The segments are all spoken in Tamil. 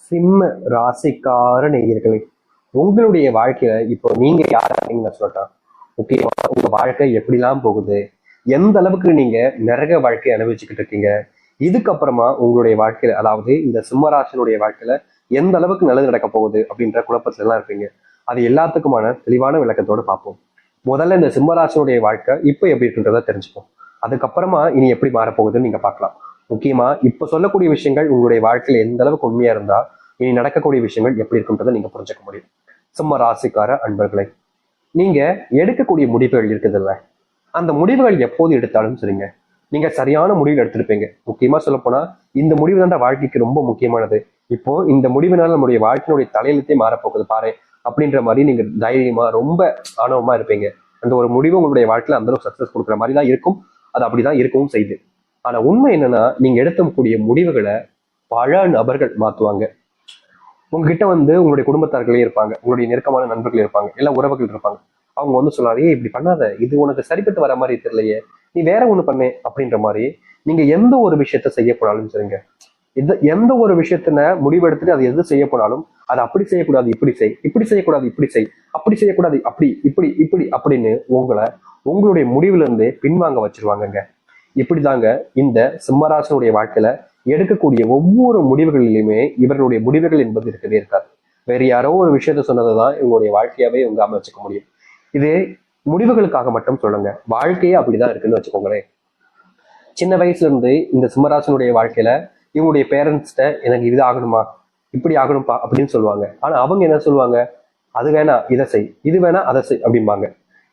சிம்ம ராசிக்கார நேயர்களே, உங்களுடைய வாழ்க்கையில இப்போ நீங்க யாருன்னு நான் சொல்லட்டா? முக்கியமா உங்க வாழ்க்கை எப்படிலாம் போகுது, எந்த அளவுக்கு நீங்க நரக வாழ்க்கை அனுபவிச்சுக்கிட்டு இருக்கீங்க, இதுக்கப்புறமா உங்களுடைய வாழ்க்கையில, அதாவது இந்த சிம்மராசனுடைய வாழ்க்கையில எந்த அளவுக்கு நல்லது நடக்க போகுது அப்படின்ற குழப்பத்துல எல்லாம் இருப்பீங்க. அது எல்லாத்துக்குமான தெளிவான விளக்கத்தோடு பார்ப்போம். முதல்ல இந்த சிம்மராசனுடைய வாழ்க்கை இப்போ எப்படி இருக்குன்றத தெரிஞ்சுப்போம். அதுக்கப்புறமா இனி எப்படி மாறப்போகுதுன்னு நீங்க பார்க்கலாம். முக்கியமா இப்ப சொல்லக்கூடிய விஷயங்கள் உங்களுடைய வாழ்க்கையில எந்த அளவுக்கு உண்மையா இருந்தா இனி நடக்கக்கூடிய விஷயங்கள் எப்படி இருக்குன்றதை நீங்க புரிஞ்சுக்க முடியும். சிம்ம ராசிக்கார அன்பர்களை, நீங்க எடுக்கக்கூடிய முடிவுகள் இருக்குதுல்ல, அந்த முடிவுகள் எப்போது எடுத்தாலும் சரிங்க, நீங்க சரியான முடிவு எடுத்திருப்பீங்க. முக்கியமா சொல்ல போனா இந்த முடிவு தான் வாழ்க்கைக்கு ரொம்ப முக்கியமானது. இப்போ இந்த முடிவினால நம்முடைய வாழ்க்கையினுடைய தலையெழுத்தே மாறப்போகுது பாரு அப்படின்ற மாதிரி நீங்க தைரியமா ரொம்ப ஆணவமா இருப்பீங்க. அந்த ஒரு முடிவு உங்களுடைய வாழ்க்கையில அந்த அளவுக்கு சக்சஸ் கொடுக்குற மாதிரி தான் இருக்கும். அது அப்படிதான் இருக்கவும் செய்யுது. ஆனா உண்மை என்னன்னா, நீங்க எடுக்கக்கூடிய முடிவுகளை பல நபர்கள் மாத்துவாங்க. உங்ககிட்ட உங்களுடைய குடும்பத்தார்களே இருப்பாங்க, உங்களுடைய நெருக்கமான நண்பர்கள் இருப்பாங்க, எல்லா உறவுகள் இருப்பாங்க. அவங்க சொல்லுவாங்க, ஏய் இப்படி பண்ணாத, இது உனக்கு சரிப்பட்டு வர மாதிரி தெரியலையே, நீ வேற ஒண்ணு பண்ணு அப்படின்ற மாதிரி. நீங்க எந்த ஒரு விஷயத்த செய்ய போனாலும் சரிங்க, எந்த ஒரு விஷயத்தின முடிவெடுத்துட்டு அது எது செய்ய போனாலும், அதை அப்படி செய்யக்கூடாது இப்படி செய், இப்படி செய்யக்கூடாது இப்படி செய், அப்படி செய்யக்கூடாது அப்படி இப்படி இப்படி அப்படின்னு உங்களுடைய முடிவுல இருந்து பின்வாங்க வச்சிருவாங்கங்க. இப்படிதாங்க இந்த சிம்மராசனுடைய வாழ்க்கையில எடுக்கக்கூடிய ஒவ்வொரு முடிவுகளிலுமே இவர்களுடைய முடிவுகள் என்பது இருக்கவே இருக்காது. வேற யாரோ ஒரு விஷயத்த சொன்னதுதான் இவங்களுடைய வாழ்க்கையாவே இவங்க அமைச்சுக்க முடியும். இது முடிவுகளுக்காக மட்டும் சொல்லுங்க, வாழ்க்கையே அப்படிதான் இருக்குன்னு வச்சுக்கோங்களேன். சின்ன வயசுல இருந்து இந்த சிம்மராசனுடைய வாழ்க்கையில இவங்களுடைய பேரண்ட்ஸ்ட எனக்கு இது ஆகணுமா, இப்படி ஆகணும்பா அப்படின்னு சொல்லுவாங்க. ஆனா அவங்க என்ன சொல்லுவாங்க, அது வேணா இதை செய், இது வேணா அதை செய் அப்படிம்பாங்க.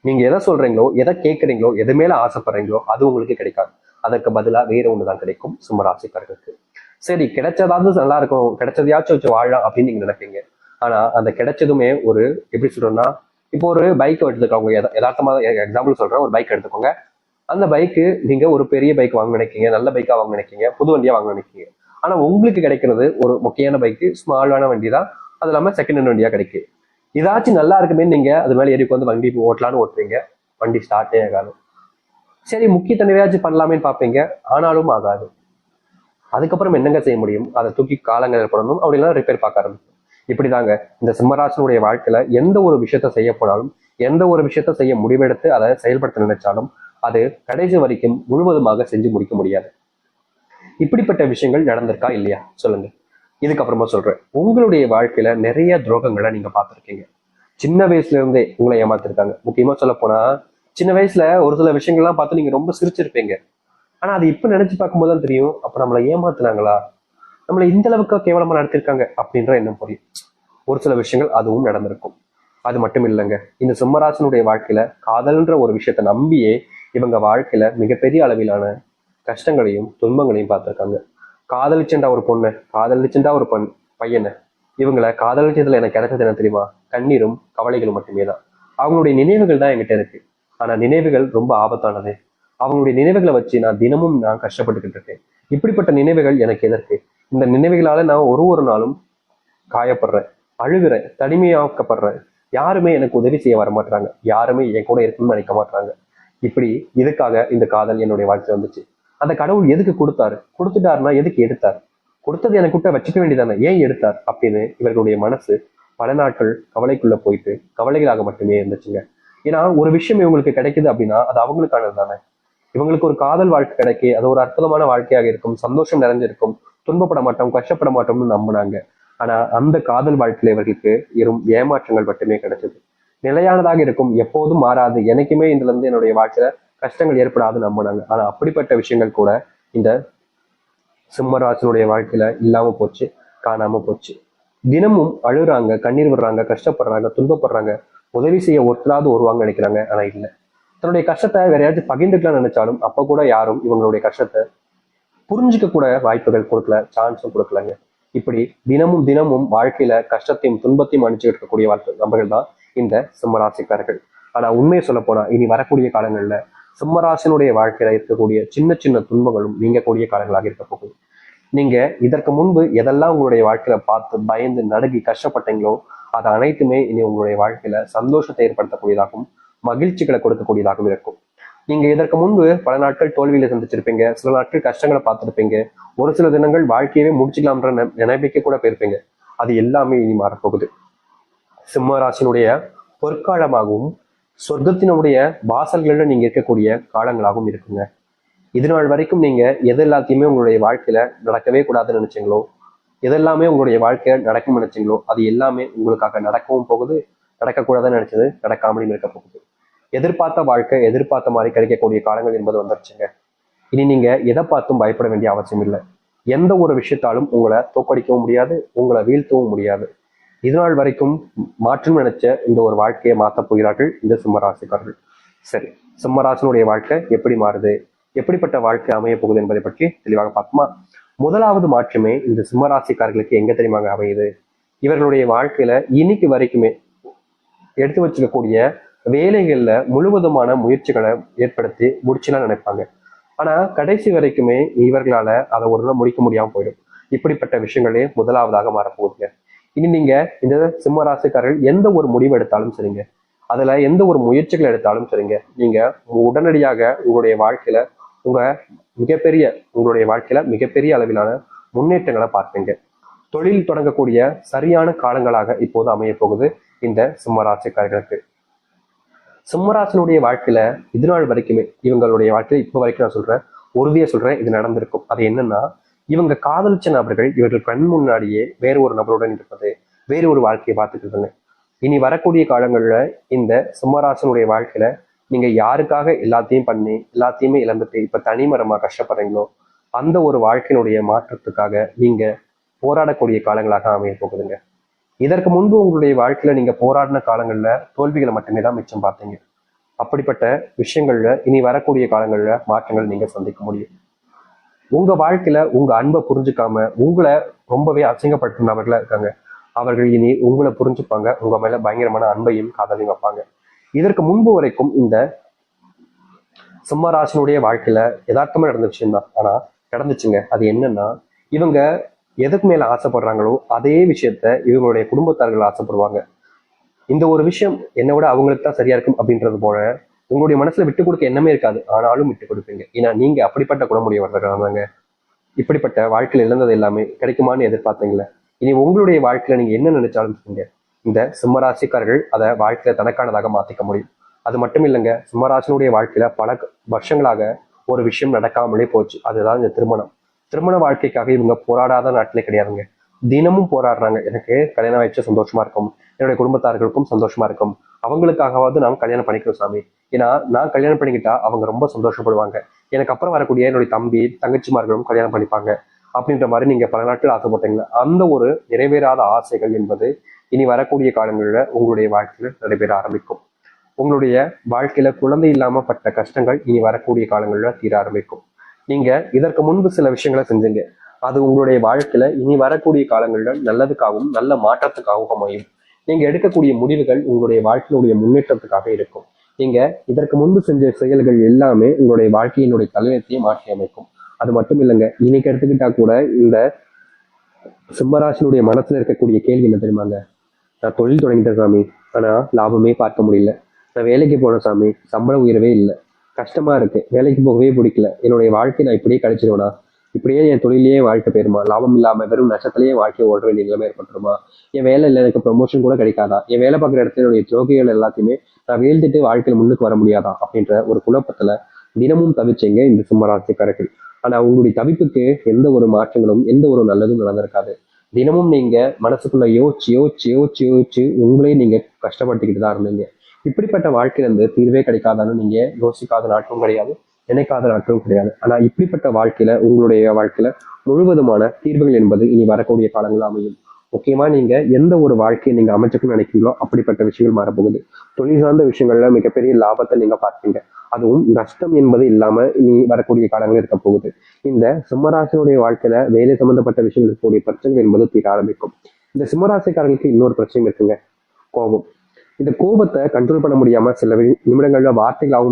நீங்க எதை சொல்றீங்களோ, எதை கேட்கறீங்களோ, எது மேல ஆசைப்படுறீங்களோ அது உங்களுக்கு கிடைக்காது. அதற்கு பதிலா வேற ஒண்ணுதான் கிடைக்கும் சிம்மராசிக்காரர்களுக்கு. சரி, கிடைச்சதாவது நல்லா இருக்கும், கிடைச்சதையாச்சும் வச்சு வாழலாம் அப்படின்னு நீங்க நினைப்பீங்க. ஆனா அந்த கிடைச்சதுமே ஒரு எப்படி சொல்றோம்னா, இப்போ ஒரு பைக் எடுத்துக்கோங்க, யதார்த்தமா எக்ஸாம்பிள் சொல்றேன், ஒரு பைக் எடுத்துக்கோங்க. அந்த பைக்கு நீங்க ஒரு பெரிய பைக் வாங்க நினைக்கீங்க, நல்ல பைக்கா வாங்க நினைக்கீங்க, புது வண்டியா வாங்க நினைக்கீங்க. ஆனா உங்களுக்கு கிடைக்கிறது ஒரு முக்கியமான பைக்கு, ஸ்மாலான வண்டி தான். அது இல்லாம செகண்ட் ஹேண்ட் வண்டியா கிடைக்கும். இதாச்சும் நல்லா இருக்குமே நீங்க அது மேல ஏறி வந்து வண்டி ஓட்டலான்னு ஓட்டுறீங்க, வண்டி ஸ்டார்ட்டே ஆகாது. சரி, முக்கிய தடவையாச்சும் பண்ணலாமேன்னு பார்ப்பீங்க, ஆனாலும் ஆகாது. அதுக்கப்புறம் என்னங்க செய்ய முடியும், அதை தூக்கி காலங்கள் போடணும், அப்படிலாம் ரிப்பேர் பார்க்க ஆரம்பிக்கும். இப்படிதாங்க இந்த சிம்மராசனுடைய வாழ்க்கையில எந்த ஒரு விஷயத்த செய்ய போனாலும், எந்த ஒரு விஷயத்த செய்ய முடிவெடுத்து அதை செயல்படுத்த நினைச்சாலும் அது கடைசி வரைக்கும் முழுவதுமாக செஞ்சு முடிக்க முடியாது. இப்படிப்பட்ட விஷயங்கள் நடந்திருக்கா இல்லையா சொல்லுங்க. இதுக்கப்புறமா சொல்றேன், உங்களுடைய வாழ்க்கையில நிறைய துரோகங்களை நீங்க பார்த்துருக்கீங்க. சின்ன வயசுல இருந்தே உங்களை ஏமாத்திருக்காங்க. முக்கியமா சொல்ல போனா சின்ன வயசுல ஒரு சில விஷயங்கள்லாம் பார்த்து நீங்க ரொம்ப சிரிச்சிருப்பீங்க. ஆனா அது இப்ப நினைச்சு பார்க்கும்போது தான் தெரியும், அப்ப நம்மளை ஏமாத்துனாங்களா, நம்மளை இந்த அளவுக்கு கேவலமா நடத்திருக்காங்க அப்படின்ற எண்ணம் புரியும். ஒரு சில விஷயங்கள் அதுவும் நடந்திருக்கும். அது மட்டும் இல்லைங்க, இந்த சிம்மராசனுடைய வாழ்க்கையில காதல்ன்ற ஒரு விஷயத்த நம்பியே இவங்க வாழ்க்கையில மிகப்பெரிய அளவிலான கஷ்டங்களையும் துன்பங்களையும் பார்த்திருக்காங்க. காதலிச்சுண்டா ஒரு பொண்ணு, காதலிச்சுண்டா ஒரு பையனை, இவங்களை காதலிச்சதுல எனக்கு கிடைச்சது என்ன தெரியுமா, கண்ணீரும் கவலைகளும் மட்டுமே தான். அவங்களுடைய நினைவுகள் தான் என்கிட்ட இருக்கு. ஆனா நினைவுகள் ரொம்ப ஆபத்தானது. அவங்களுடைய நினைவுகளை வச்சு நான் கஷ்டப்பட்டுக்கிட்டு இருக்கேன். இப்படிப்பட்ட நினைவுகள் எனக்கு எதற்கு? இந்த நினைவுகளால நான் ஒரு நாளும் காயப்படுறேன், அழுகிறேன், தனிமையாக்கப்படுறேன். யாருமே எனக்கு உதவி செய்ய வர மாட்டாங்க, யாருமே என் கூட இருக்குன்னு நினைக்க மாட்டாங்க. இப்படி இதுக்காக இந்த காதல் என்னுடைய வாழ்க்கை வந்துச்சு. அந்த கடவுள் எதுக்கு கொடுத்தாரு, கொடுத்துட்டாருன்னா எதுக்கு எடுத்தார், கொடுத்தது எனக்கு கிட்ட வச்சுக்க வேண்டியதானே, ஏன் எடுத்தார் அப்படின்னு இவர்களுடைய மனசு பல நாட்கள் கவலைக்குள்ள போயிட்டு கவலைகளாக மட்டுமே இருந்துச்சுங்க. ஏன்னா ஒரு விஷயம் இவங்களுக்கு கிடைக்குது அப்படின்னா அது அவங்களுக்கானது தானே. இவங்களுக்கு ஒரு காதல் வாழ்க்கை கிடைக்கி அது ஒரு அற்புதமான வாழ்க்கையாக இருக்கும், சந்தோஷம் நிறைஞ்சிருக்கும், துன்பப்பட மாட்டோம், கஷ்டப்பட மாட்டோம்னு நம்பினாங்க. ஆனா அந்த காதல் வாழ்க்கையில இவர்களுக்கு வெறும் ஏமாற்றங்கள் மட்டுமே கிடைச்சது. நிலையானதாக இருக்கும், எப்போதும் மாறாது, எனக்குமே இதுல இருந்து என்னுடைய வாழ்க்கையில கஷ்டங்கள் ஏற்படாதுன்னு நம்பினாங்க. ஆனா அப்படிப்பட்ட விஷயங்கள் கூட இந்த சிம்மராசனுடைய வாழ்க்கையில இல்லாம போச்சு, காணாம போச்சு. தினமும் அழுறாங்க, கண்ணீர் விடுறாங்க, கஷ்டப்படுறாங்க, துன்பப்படுறாங்க. உதவி செய்ய ஒருத்தராவது வருவாங்க நினைக்கிறாங்க, ஆனா இல்லை. தன்னுடைய கஷ்டத்தை வேற யாராச்சும் பகிர்ந்துக்கலாம் நினைச்சாலும் அப்ப கூட யாரும் இவங்களுடைய கஷ்டத்தை புரிஞ்சுக்க கூட வாய்ப்புகள் கொடுக்கல, சான்ஸும் கொடுக்கலங்க. இப்படி தினமும் தினமும் வாழ்க்கையில கஷ்டத்தையும் துன்பத்தையும் அனுப்பிச்சுட்டு இருக்கக்கூடிய நபர்கள் தான் இந்த சிம்மராசிக்காரர்கள். ஆனா உண்மையை சொல்ல போனா இனி வரக்கூடிய காலங்கள்ல சிம்மராசினுடைய வாழ்க்கையில இருக்கக்கூடிய சின்ன சின்ன துன்பங்களும் நீங்கக்கூடிய காலங்களாக இருக்க போகுது. நீங்க இதற்கு முன்பு எதெல்லாம் உங்களுடைய வாழ்க்கையில பார்த்து பயந்து நடுங்கி கஷ்டப்பட்டீங்களோ அது அனைத்துமே இனி உங்களுடைய வாழ்க்கையில சந்தோஷத்தை ஏற்படுத்தக்கூடியதாகவும் மகிழ்ச்சிகளை கொடுக்கக்கூடியதாகவும் இருக்கும். நீங்க இதற்கு முன்பு பல நாட்கள் தோல்வியில சந்திச்சிருப்பீங்க, சில நாட்கள் கஷ்டங்களை பார்த்திருப்பீங்க, ஒரு சில தினங்கள் வாழ்க்கையவே முடிச்சுக்கலாம்ன்ற நினைவுக்கு கூட போயிருப்பீங்க. அது எல்லாமே இனி மாறப்போகுது. சிம்ம ராசினுடைய பொற்காலமாகவும் சொர்க்கத்தினுடைய வாசல்கள்ல நீங்க இருக்கக்கூடிய காலங்களாகவும் இருக்குங்க. இது நாள் வரைக்கும் நீங்க எது எல்லாத்தையுமே உங்களுடைய வாழ்க்கையில நடக்கவே கூடாதுன்னு நினைச்சீங்களோ, எதெல்லாமே உங்களுடைய வாழ்க்கையில நடக்கும் நினைச்சீங்களோ, அது எல்லாமே உங்களுக்காக நடக்கவும் போகுது. நடக்கக்கூடாதுன்னு நினைச்சது நடக்காமலும் இருக்க போகுது. எதிர்பார்த்த வாழ்க்கை எதிர்பார்த்த மாதிரி கிடைக்கக்கூடிய காலங்கள் என்பது வந்துருச்சுங்க. இனி நீங்க எதை பார்த்தும் பயப்பட வேண்டிய அவசியம் இல்லை. எந்த ஒரு விஷயத்தாலும் உங்களை தோக்கடிக்கவும் முடியாது, உங்களை வீழ்த்தவும் முடியாது. இது நாள் வரைக்கும் மாற்றம் நினைச்ச இந்த ஒரு வாழ்க்கையை மாற்றப் போகிறார்கள் இந்த சிம்மராசிக்காரர்கள். சரி, சிம்மராசினுடைய வாழ்க்கை எப்படி மாறுது, எப்படிப்பட்ட வாழ்க்கை அமைய போகுது என்பதை பற்றி தெளிவாக பார்ப்போமா? முதலாவது மாற்றமே இந்த சிம்மராசிக்காரர்களுக்கு எங்க தெரியுமாங்க அமையுது? இவர்களுடைய வாழ்க்கையில இன்னைக்கு வரைக்குமே எடுத்து வச்சுக்கக்கூடிய வேலைகள்ல முழுவதுமான முயற்சிகளை ஏற்படுத்தி முடிச்சுலாம் நினைப்பாங்க. ஆனா கடைசி வரைக்குமே இவர்களால அதை ஒரு நாள் முடிக்க முடியாம போயிடும். இப்படிப்பட்ட விஷயங்களே முதலாவதாக மாறப்போகுதுங்க. இனி நீங்க இந்த சிம்ம ராசிக்காரர்கள் எந்த ஒரு முடிவு எடுத்தாலும் சரிங்க, அதுல எந்த ஒரு முயற்சிகள் எடுத்தாலும் சரிங்க, நீங்க உடனடியாக உங்களுடைய வாழ்க்கையில உங்களுடைய வாழ்க்கையில மிகப்பெரிய அளவிலான முன்னேற்றங்களை பார்ப்பீங்க. தொழில் தொடங்கக்கூடிய சரியான காலங்களாக இப்போது அமைய போகுது இந்த சிம்மராசிக்காரர்களுக்கு. சிம்மராசனுடைய வாழ்க்கையில இது நாள் வரைக்குமே இவங்களுடைய வாழ்க்கையில இப்போ வரைக்கும் நான் சொல்றேன், உறுதியா சொல்றேன், இது நடந்திருக்கும். அது என்னன்னா, இவங்க காதலிச்ச நபர்கள் இவர்கள் கண் முன்னாடியே வேறு ஒரு நபருடன் இருப்பது, வேறு ஒரு வாழ்க்கையை பார்த்துக்கிறதுன்னு. இனி வரக்கூடிய காலங்கள்ல இந்த சிம்மராசனுடைய வாழ்க்கையில நீங்க யாருக்காக எல்லாத்தையும் பண்ணி எல்லாத்தையுமே இழந்துட்டு இப்ப தனிமரமா கஷ்டப்படுறீங்களோ, அந்த ஒரு வாழ்க்கையினுடைய மாற்றத்துக்காக நீங்க போராடக்கூடிய காலங்களாக அமைய போகுதுங்க. இதற்கு முன்பு உங்களுடைய வாழ்க்கையில நீங்க போராடின காலங்கள்ல தோல்விகளை மட்டுமே தான் மிச்சம் பார்த்தீங்க. அப்படிப்பட்ட விஷயங்கள்ல இனி வரக்கூடிய காலங்கள்ல மாற்றங்கள் நீங்க சந்திக்க முடியும். உங்க வாழ்க்கையில உங்க அன்பை புரிஞ்சுக்காம உங்களை ரொம்பவே அசிங்கப்படுத்தினவர்களா இருக்காங்க. அவர்கள் இனி உங்களை புரிஞ்சுப்பாங்க, உங்க மேல பயங்கரமான அன்பையும் காதலையும் வைப்பாங்க. இதற்கு முன்பு வரைக்கும் இந்த சிம்மராசனுடைய வாழ்க்கையில யதார்த்தமா நடந்த விஷயம் தான், ஆனா நடந்துச்சுங்க. அது என்னன்னா, இவங்க எதுக்கு மேல ஆசைப்படுறாங்களோ அதே விஷயத்த இவங்களுடைய குடும்பத்தார்கள் ஆசைப்படுவாங்க. இந்த ஒரு விஷயம் என்னை விட அவங்களுக்கு தான் சரியா இருக்கும் அப்படின்றது போல உங்களுடைய மனசுல விட்டு கொடுக்க எண்ணமே இருக்காது, ஆனாலும் விட்டு கொடுப்பீங்க. ஏன்னா நீங்க அப்படிப்பட்ட குணமுடையவர்கள். இப்படிப்பட்ட வாழ்க்கையில் இழந்தது எல்லாமே கிடைக்குமான்னு எதிர்பார்த்தீங்களே, இனி உங்களுடைய வாழ்க்கையில நீங்க என்ன நினைச்சாலும் சொல்லுங்க, இந்த சிம்மராசிக்காரர்கள் அதை வாழ்க்கையில தனக்கானதாக மாத்திக்க முடியும். அது மட்டும் இல்லைங்க, சிம்மராசினுடைய வாழ்க்கையில பல வருஷங்களாக ஒரு விஷயம் நடக்காமலே போச்சு. அதுதான் இந்த திருமணம். திருமண வாழ்க்கைக்காக இவங்க போராடாத நாட்டிலே கிடையாதுங்க. தினமும் போராடுறாங்க. எனக்கு கல்யாணம் ஆயிடுச்சு சந்தோஷமா இருக்கும், என்னுடைய குடும்பத்தார்களுக்கும் சந்தோஷமா இருக்கும், அவங்களுக்காகவாவது நாம் கல்யாணம் பண்ணிக்கிறோம் சாமி. ஏன்னா நான் கல்யாணம் பண்ணிக்கிட்டா அவங்க ரொம்ப சந்தோஷப்படுவாங்க, எனக்கு அப்புறம் வரக்கூடிய என்னுடைய தம்பி தங்கச்சிமார்களும் கல்யாணம் பண்ணிப்பாங்க அப்படின்ற மாதிரி நீங்க பல நாட்கள் ஆசைப்பட்டீங்களா, அந்த ஒரு நிறைவேறாத ஆசைகள் என்பது இனி வரக்கூடிய காலங்களில் உங்களுடைய வாழ்க்கையில நடைபெற ஆரம்பிக்கும். உங்களுடைய வாழ்க்கையில குழந்தை இல்லாம பட்ட கஷ்டங்கள் இனி வரக்கூடிய காலங்களில் தீர ஆரம்பிக்கும். நீங்க இதற்கு முன்பு சில விஷயங்களை செஞ்சீங்க, அது உங்களுடைய வாழ்க்கையில இனி வரக்கூடிய காலங்களில் நல்லதுக்காகவும் நல்ல மாற்றத்துக்காகவும் அமையும். நீங்க எடுக்கக்கூடிய முடிவுகள் உங்களுடைய வாழ்க்கையினுடைய முன்னேற்றத்துக்காக இருக்கும். நீங்க இதற்கு முன்பு செஞ்ச செயல்கள் எல்லாமே உங்களுடைய வாழ்க்கையினுடைய தலையத்தையே மாற்றி அமைக்கும். அது மட்டும் இல்லைங்க, இன்னைக்கு எடுத்துக்கிட்டா கூட இந்த சிம்மராசினுடைய மனசுல இருக்கக்கூடிய கேள்வி என்ன தெரியுமாங்க? நான் தொழில் தொடங்கிட்டேன் சாமி, ஆனா லாபமே பார்க்க முடியல. நான் வேலைக்கு போனேன் சாமி, சம்பள உயர்வே இல்லை, கஷ்டமா இருக்கு, வேலைக்கு போகவே பிடிக்கல, என்னுடைய வாழ்க்கை நான் இப்படியே கழிச்சிருவேனா, இப்படியே என் தொழிலேயே வாழ்க்கை போயிருமா, லாபம் இல்லாம வெறும் நஷ்டத்திலேயே வாழ்க்கையை ஓட வேண்டிய நிலைமை ஏற்பட்டுருமா, என் வேலை இல்லை எனக்கு ப்ரமோஷன் கூட கிடைக்காதா, என் வேலை பார்க்குற இடத்துல என்னுடைய துரோகிகள் எல்லாத்தையுமே நான் வீழ்ந்துட்டு வாழ்க்கையில் முன்னுக்கு வர முடியாதா அப்படின்ற ஒரு குழப்பத்துல தினமும் தவிச்சீங்க இந்த சிம்மராசிக்காரர்கள். ஆனா உங்களுடைய தவிப்புக்கு எந்த ஒரு மாற்றங்களும் எந்த ஒரு நல்லதும் நடந்திருக்காது. தினமும் நீங்க மனசுக்குள்ள யோசிச்சு யோசிச்சு யோசிச்சு யோசிச்சு உங்களே நீங்க கஷ்டப்படுத்திக்கிட்டு தான் இருந்தீங்க. இப்படிப்பட்ட வாழ்க்கையில இருந்து தீர்வே கிடைக்காதான்னு நீங்க யோசிக்காத நாட்களும் கிடையாது, நினைக்காத நாட்களும் கிடையாது. ஆனா இப்படிப்பட்ட வாழ்க்கையில உங்களுடைய வாழ்க்கையில முழுவதுமான தீர்வுகள் என்பது இனி வரக்கூடிய காலங்கள் அமையும். முக்கியமா நீங்க எந்த ஒரு வாழ்க்கையை நீங்க அமைச்சுக்கணும்னு நினைக்கிறீங்களோ அப்படிப்பட்ட விஷயங்கள் மாறப்போகுது. தொழில் சார்ந்த விஷயங்கள்ல மிகப்பெரிய லாபத்தை நீங்க பார்ப்பீங்க. அதுவும் நஷ்டம் என்பது இல்லாம இனி வரக்கூடிய காலங்கள் இருக்க போகுது. இந்த சிம்மராசினுடைய வாழ்க்கையில வேலை சம்பந்தப்பட்ட விஷயங்கள் இருக்கக்கூடிய பிரச்சனைகள் என்பது தீர ஆரம்பிக்கும். இந்த சிம்மராசிக்காரர்களுக்கு இன்னொரு பிரச்சனையும் இருக்குங்க, கோபம். இந்த கோபத்தை கண்ட்ரோல் பண்ண முடியாம சில நிமிடங்கள்ல வார்த்தைகளாகவும்